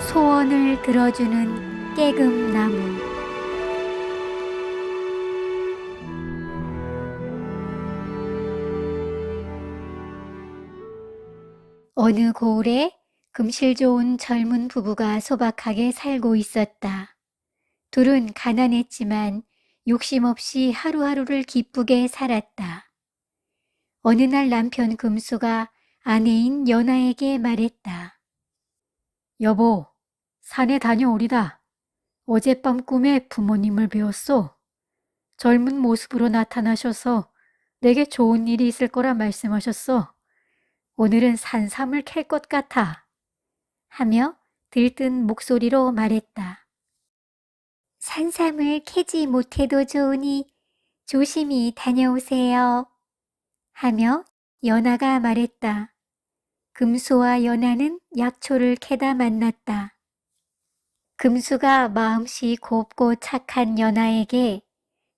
소원을 들어주는 깨금나무. 어느 고을에 금실 좋은 젊은 부부가 소박하게 살고 있었다. 둘은 가난했지만 욕심 없이 하루하루를 기쁘게 살았다. 어느 날 남편 금수가 아내인 연아에게 말했다. 여보, 산에 다녀오리다. 어젯밤 꿈에 부모님을 뵈었소. 젊은 모습으로 나타나셔서 내게 좋은 일이 있을 거라 말씀하셨어. 오늘은 산삼을 캘 것 같아. 하며 들뜬 목소리로 말했다. 산삼을 캐지 못해도 좋으니 조심히 다녀오세요. 하며 연아가 말했다. 금수와 연아는 약초를 캐다 만났다. 금수가 마음씨 곱고 착한 연아에게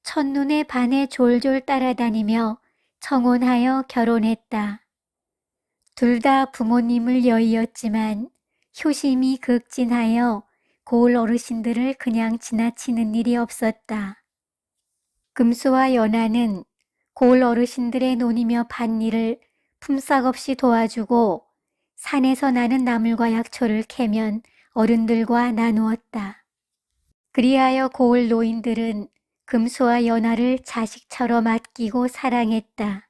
첫눈에 반해 졸졸 따라다니며 청혼하여 결혼했다. 둘 다 부모님을 여의었지만 효심이 극진하여 고을 어르신들을 그냥 지나치는 일이 없었다. 금수와 연아는 고을 어르신들의 논이며 밭일을 품삯 없이 도와주고 산에서 나는 나물과 약초를 캐면 어른들과 나누었다. 그리하여 고을 노인들은 금수와 연아를 자식처럼 아끼고 사랑했다.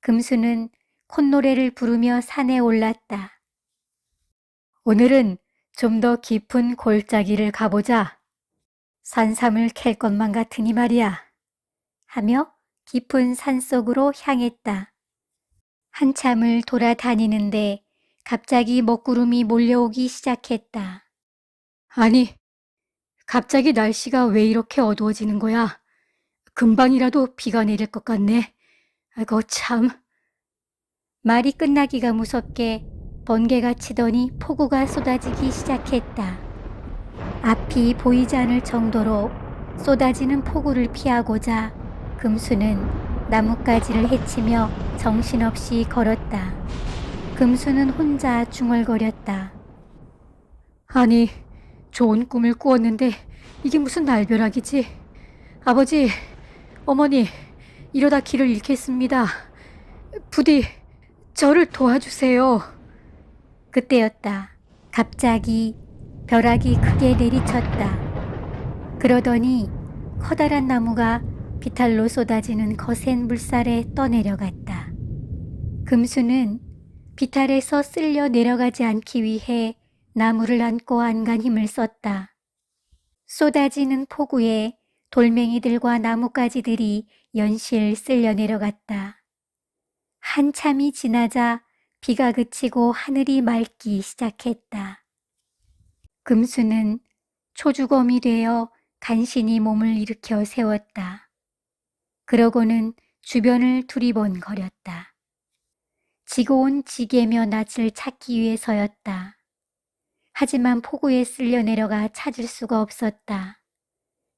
금수는 콧노래를 부르며 산에 올랐다. 오늘은 좀 더 깊은 골짜기를 가보자. 산삼을 캘 것만 같으니 말이야. 하며 깊은 산속으로 향했다. 한참을 돌아다니는데 갑자기 먹구름이 몰려오기 시작했다. 아니, 갑자기 날씨가 왜 이렇게 어두워지는 거야? 금방이라도 비가 내릴 것 같네. 아이고 참. 말이 끝나기가 무섭게 번개가 치더니 폭우가 쏟아지기 시작했다. 앞이 보이지 않을 정도로 쏟아지는 폭우를 피하고자 금수는 나뭇가지를 헤치며 정신없이 걸었다. 금수는 혼자 중얼거렸다. 아니, 좋은 꿈을 꾸었는데 이게 무슨 날벼락이지? 아버지, 어머니, 이러다 길을 잃겠습니다. 부디 저를 도와주세요. 그때였다. 갑자기 벼락이 크게 내리쳤다. 그러더니 커다란 나무가 비탈로 쏟아지는 거센 물살에 떠내려갔다. 금수는 비탈에서 쓸려 내려가지 않기 위해 나무를 안고 안간 힘을 썼다. 쏟아지는 폭우에 돌멩이들과 나뭇가지들이 연실 쓸려 내려갔다. 한참이 지나자 비가 그치고 하늘이 맑기 시작했다. 금수는 초주검이 되어 간신히 몸을 일으켜 세웠다. 그러고는 주변을 두리번거렸다. 지고 온 지게며 낯을 찾기 위해서였다. 하지만 폭우에 쓸려 내려가 찾을 수가 없었다.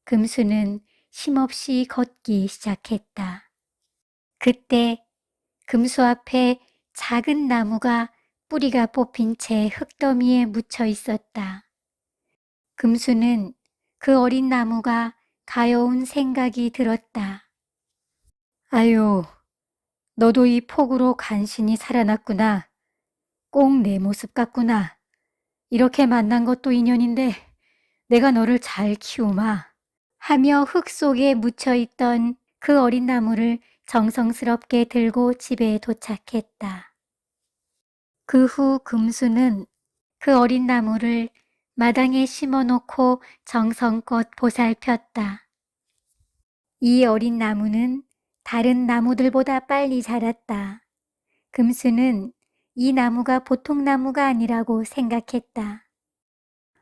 금수는 힘없이 걷기 시작했다. 그때 금수 앞에 작은 나무가 뿌리가 뽑힌 채 흙더미에 묻혀 있었다. 금수는 그 어린 나무가 가여운 생각이 들었다. 아유, 너도 이 폭우로 간신히 살아났구나. 꼭 내 모습 같구나. 이렇게 만난 것도 인연인데 내가 너를 잘 키우마. 하며 흙 속에 묻혀있던 그 어린 나무를 정성스럽게 들고 집에 도착했다. 그 후 금수는 그 어린 나무를 마당에 심어놓고 정성껏 보살폈다. 이 어린 나무는 다른 나무들보다 빨리 자랐다. 금수는 이 나무가 보통 나무가 아니라고 생각했다.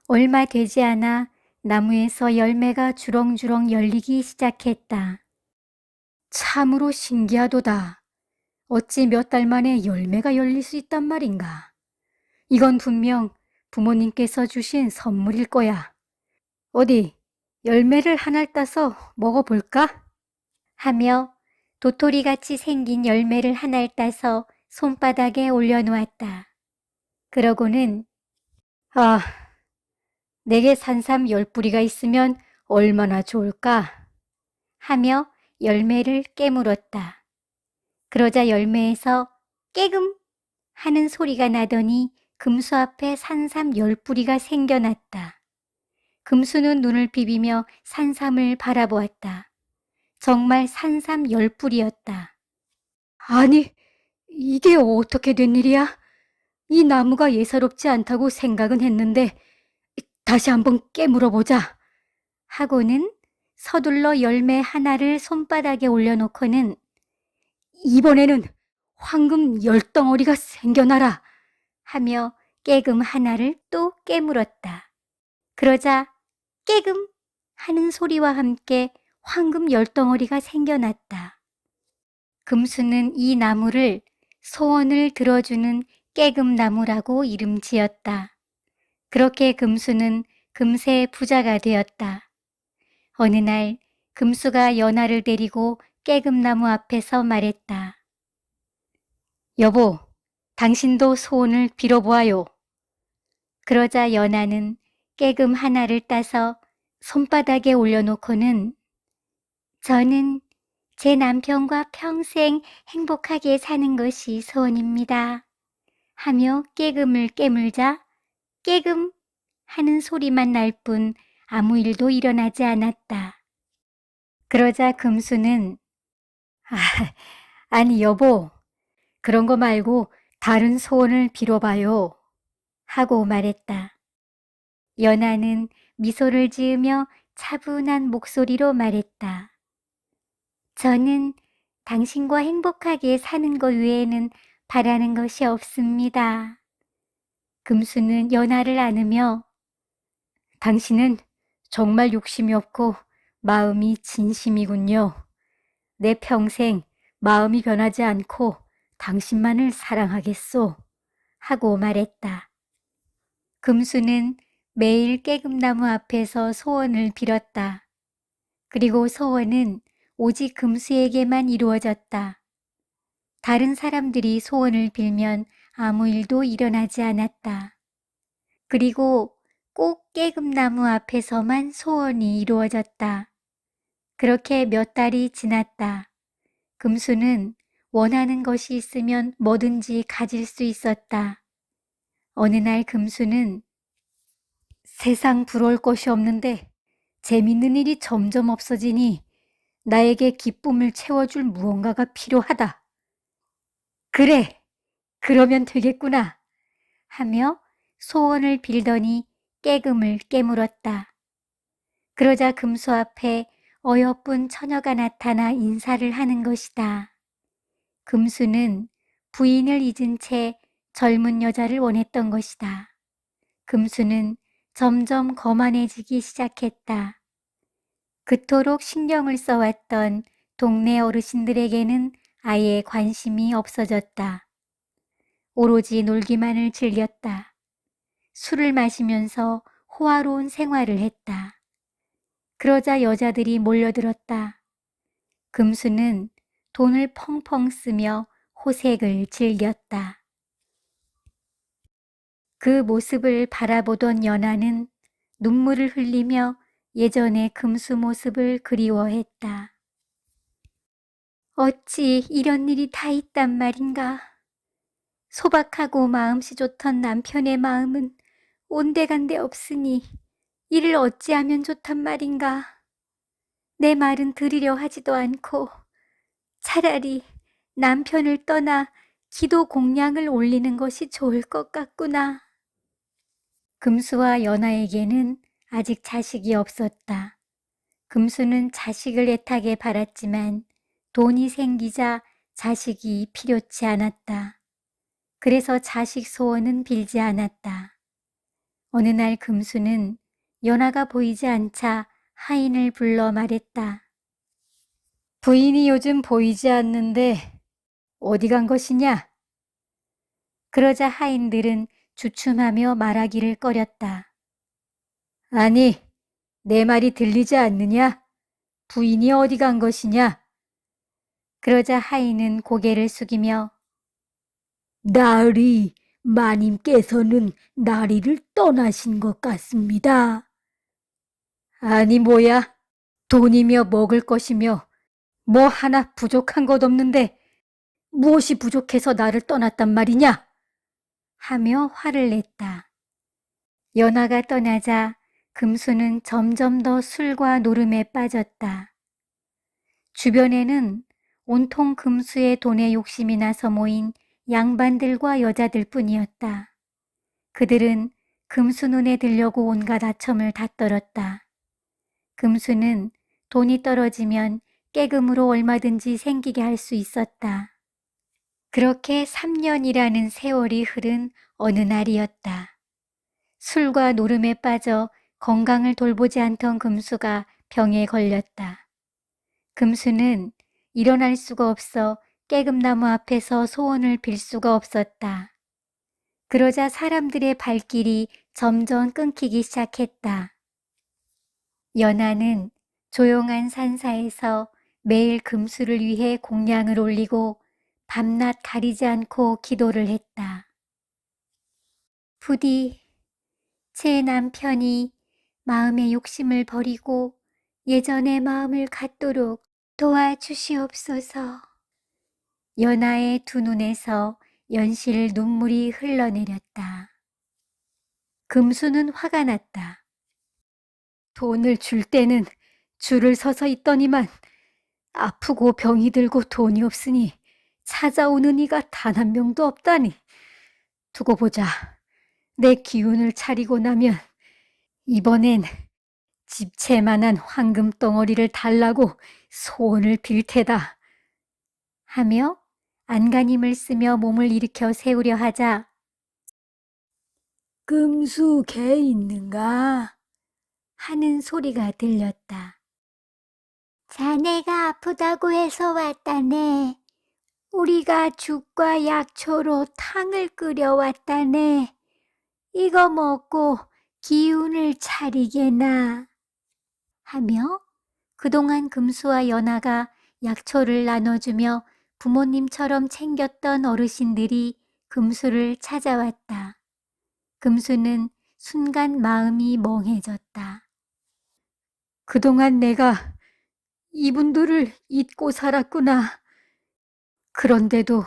얼마 되지 않아 나무에서 열매가 주렁주렁 열리기 시작했다. 참으로 신기하도다. 어찌 몇 달 만에 열매가 열릴 수 있단 말인가. 이건 분명 부모님께서 주신 선물일 거야. 어디 열매를 하나 따서 먹어볼까? 하며 도토리같이 생긴 열매를 하나 따서 손바닥에 올려놓았다. 그러고는 내게 산삼 10뿌리가 있으면 얼마나 좋을까? 하며 열매를 깨물었다. 그러자 열매에서 깨금 하는 소리가 나더니 금수 앞에 산삼 10뿌리가 생겨났다. 금수는 눈을 비비며 산삼을 바라보았다. 정말 산삼 10뿌리였다. 아니, 이게 어떻게 된 일이야? 이 나무가 예사롭지 않다고 생각은 했는데 다시 한번 깨물어보자. 하고는 서둘러 열매 하나를 손바닥에 올려놓고는 이번에는 황금 10덩어리가 생겨나라 하며 깨금 하나를 또 깨물었다. 그러자 깨금 하는 소리와 함께 황금 10덩어리가 생겨났다. 금수는 이 나무를 소원을 들어주는 깨금나무라고 이름 지었다. 그렇게 금수는 금세 부자가 되었다. 어느 날 금수가 연하를 데리고 깨금나무 앞에서 말했다. 여보, 당신도 소원을 빌어보아요. 그러자 연하는 깨금 하나를 따서 손바닥에 올려놓고는 저는 제 남편과 평생 행복하게 사는 것이 소원입니다. 하며 깨금을 깨물자 깨금 하는 소리만 날 뿐 아무 일도 일어나지 않았다. 그러자 금수는 아니 여보, 그런 거 말고 다른 소원을 빌어봐요. 하고 말했다. 연하는 미소를 지으며 차분한 목소리로 말했다. 저는 당신과 행복하게 사는 것 외에는 바라는 것이 없습니다. 금수는 연하를 안으며 당신은 정말 욕심이 없고 마음이 진심이군요. 내 평생 마음이 변하지 않고 당신만을 사랑하겠소. 하고 말했다. 금수는 매일 깨금나무 앞에서 소원을 빌었다. 그리고 소원은 오직 금수에게만 이루어졌다. 다른 사람들이 소원을 빌면 아무 일도 일어나지 않았다. 그리고 꼭 깨금나무 앞에서만 소원이 이루어졌다. 그렇게 몇 달이 지났다. 금수는 원하는 것이 있으면 뭐든지 가질 수 있었다. 어느 날 금수는 세상 부러울 것이 없는데 재밌는 일이 점점 없어지니 나에게 기쁨을 채워줄 무언가가 필요하다. 그래, 그러면 되겠구나. 하며 소원을 빌더니 깨금을 깨물었다. 그러자 금수 앞에 어여쁜 처녀가 나타나 인사를 하는 것이다. 금수는 부인을 잊은 채 젊은 여자를 원했던 것이다. 금수는 점점 거만해지기 시작했다. 그토록 신경을 써왔던 동네 어르신들에게는 아예 관심이 없어졌다. 오로지 놀기만을 즐겼다. 술을 마시면서 호화로운 생활을 했다. 그러자 여자들이 몰려들었다. 금수는 돈을 펑펑 쓰며 호색을 즐겼다. 그 모습을 바라보던 연하는 눈물을 흘리며 예전의 금수 모습을 그리워했다. 어찌 이런 일이 다 있단 말인가. 소박하고 마음씨 좋던 남편의 마음은 온데간데 없으니 이를 어찌하면 좋단 말인가. 내 말은 들으려 하지도 않고 차라리 남편을 떠나 기도 공양을 올리는 것이 좋을 것 같구나. 금수와 연하에게는 아직 자식이 없었다. 금수는 자식을 애타게 바랐지만 돈이 생기자 자식이 필요치 않았다. 그래서 자식 소원은 빌지 않았다. 어느 날 금수는 연하가 보이지 않자 하인을 불러 말했다. 부인이 요즘 보이지 않는데 어디 간 것이냐? 그러자 하인들은 주춤하며 말하기를 꺼렸다. 아니, 내 말이 들리지 않느냐? 부인이 어디 간 것이냐? 그러자 하인은 고개를 숙이며 나으리, 마님께서는 나리를 떠나신 것 같습니다. 아니 뭐야? 돈이며 먹을 것이며 뭐 하나 부족한 것 없는데 무엇이 부족해서 나를 떠났단 말이냐? 하며 화를 냈다. 연화가 떠나자 금수는 점점 더 술과 노름에 빠졌다. 주변에는 온통 금수의 돈에 욕심이 나서 모인 양반들과 여자들 뿐이었다. 그들은 금수 눈에 들려고 온갖 아첨을 다 떨었다. 금수는 돈이 떨어지면 깨금으로 얼마든지 생기게 할 수 있었다. 그렇게 3년이라는 세월이 흐른 어느 날이었다. 술과 노름에 빠져 건강을 돌보지 않던 금수가 병에 걸렸다. 금수는 일어날 수가 없어 깨금나무 앞에서 소원을 빌 수가 없었다. 그러자 사람들의 발길이 점점 끊기기 시작했다. 연하는 조용한 산사에서 매일 금수를 위해 공양을 올리고 밤낮 가리지 않고 기도를 했다. 부디 제 남편이 마음의 욕심을 버리고 예전의 마음을 갖도록 도와주시옵소서. 연하의 두 눈에서 연실 눈물이 흘러내렸다. 금수는 화가 났다. 돈을 줄 때는 줄을 서서 있더니만 아프고 병이 들고 돈이 없으니 찾아오는 이가 단 한 명도 없다니. 두고 보자. 내 기운을 차리고 나면 이번엔 집채만한 황금 덩어리를 달라고 소원을 빌 테다. 하며 안간힘을 쓰며 몸을 일으켜 세우려 하자 금수 개 있는가? 하는 소리가 들렸다. 자네가 아프다고 해서 왔다네. 우리가 죽과 약초로 탕을 끓여왔다네. 이거 먹고 기운을 차리게나. 하며 그동안 금수와 연하가 약초를 나눠주며 부모님처럼 챙겼던 어르신들이 금수를 찾아왔다. 금수는 순간 마음이 멍해졌다. 그동안 내가 이분들을 잊고 살았구나. 그런데도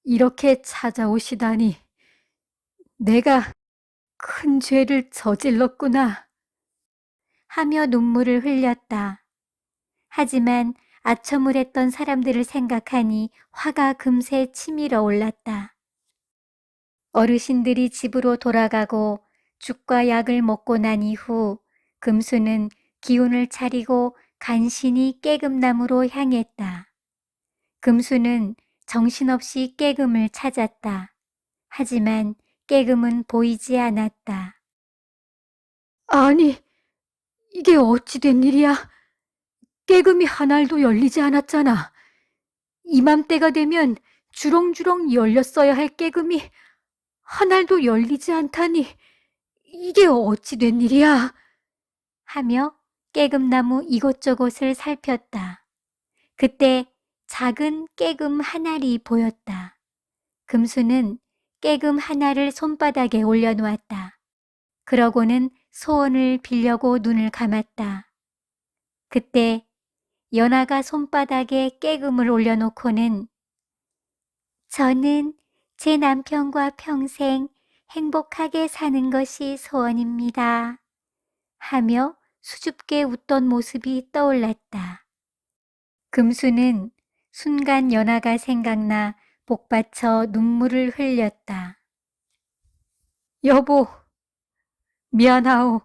이렇게 찾아오시다니 내가 큰 죄를 저질렀구나. 하며 눈물을 흘렸다. 하지만 아첨을 했던 사람들을 생각하니 화가 금세 치밀어 올랐다. 어르신들이 집으로 돌아가고 죽과 약을 먹고 난 이후 금수는 기운을 차리고 간신히 깨금나무로 향했다. 금수는 정신없이 깨금을 찾았다. 하지만 깨금은 보이지 않았다. 아니, 이게 어찌 된 일이야? 깨금이 한 알도 열리지 않았잖아. 이맘때가 되면 주렁주렁 열렸어야 할 깨금이 한 알도 열리지 않다니 이게 어찌 된 일이야? 하며 깨금나무 이곳저곳을 살폈다. 그때 작은 깨금 한 알이 보였다. 금수는 깨금 하나를 손바닥에 올려놓았다. 그러고는 소원을 빌려고 눈을 감았다. 그때 연하가 손바닥에 깨금을 올려놓고는 저는 제 남편과 평생 행복하게 사는 것이 소원입니다. 하며 수줍게 웃던 모습이 떠올랐다. 금수는 순간 연하가 생각나 복받쳐 눈물을 흘렸다. 여보, 미안하오.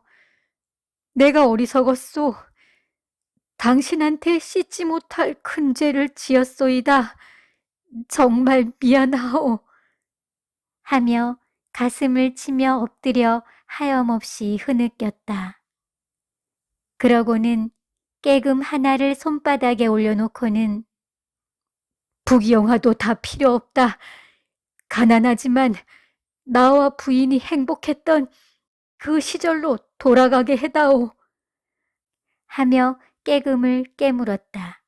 내가 어리석었소. 당신한테 씻지 못할 큰 죄를 지었소이다. 정말 미안하오. 하며 가슴을 치며 엎드려 하염없이 흐느꼈다. 그러고는 깨금 하나를 손바닥에 올려놓고는 부귀영화도 다 필요 없다. 가난하지만 나와 부인이 행복했던 그 시절로 돌아가게 해다오. 하며 깨금을 깨물었다.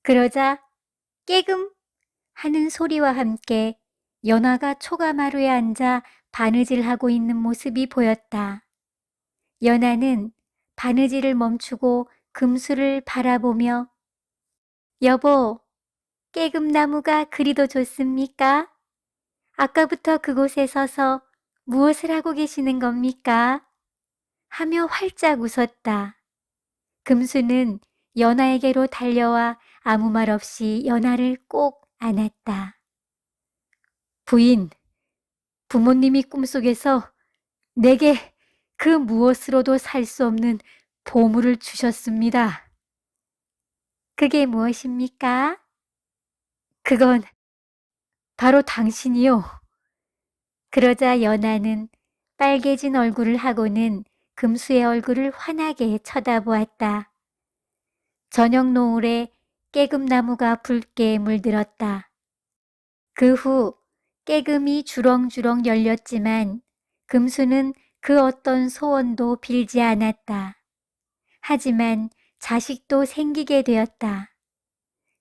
그러자 깨금 하는 소리와 함께 연화가 초가마루에 앉아 바느질하고 있는 모습이 보였다. 연화는 바느질을 멈추고 금수를 바라보며 여보, 깨금나무가 그리도 좋습니까? 아까부터 그곳에 서서 무엇을 하고 계시는 겁니까? 하며 활짝 웃었다. 금수는 연화에게로 달려와 아무 말 없이 연화를 꼭 안았다. 부인, 부모님이 꿈속에서 내게 그 무엇으로도 살 수 없는 보물을 주셨습니다. 그게 무엇입니까? 그건 바로 당신이요. 그러자 연하는 빨개진 얼굴을 하고는 금수의 얼굴을 환하게 쳐다보았다. 저녁 노을에 깨금나무가 붉게 물들었다. 그 후 깨금이 주렁주렁 열렸지만 금수는 그 어떤 소원도 빌지 않았다. 하지만 자식도 생기게 되었다.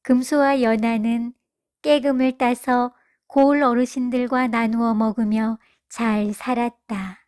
금수와 연하는 깨금을 따서 고을 어르신들과 나누어 먹으며 잘 살았다.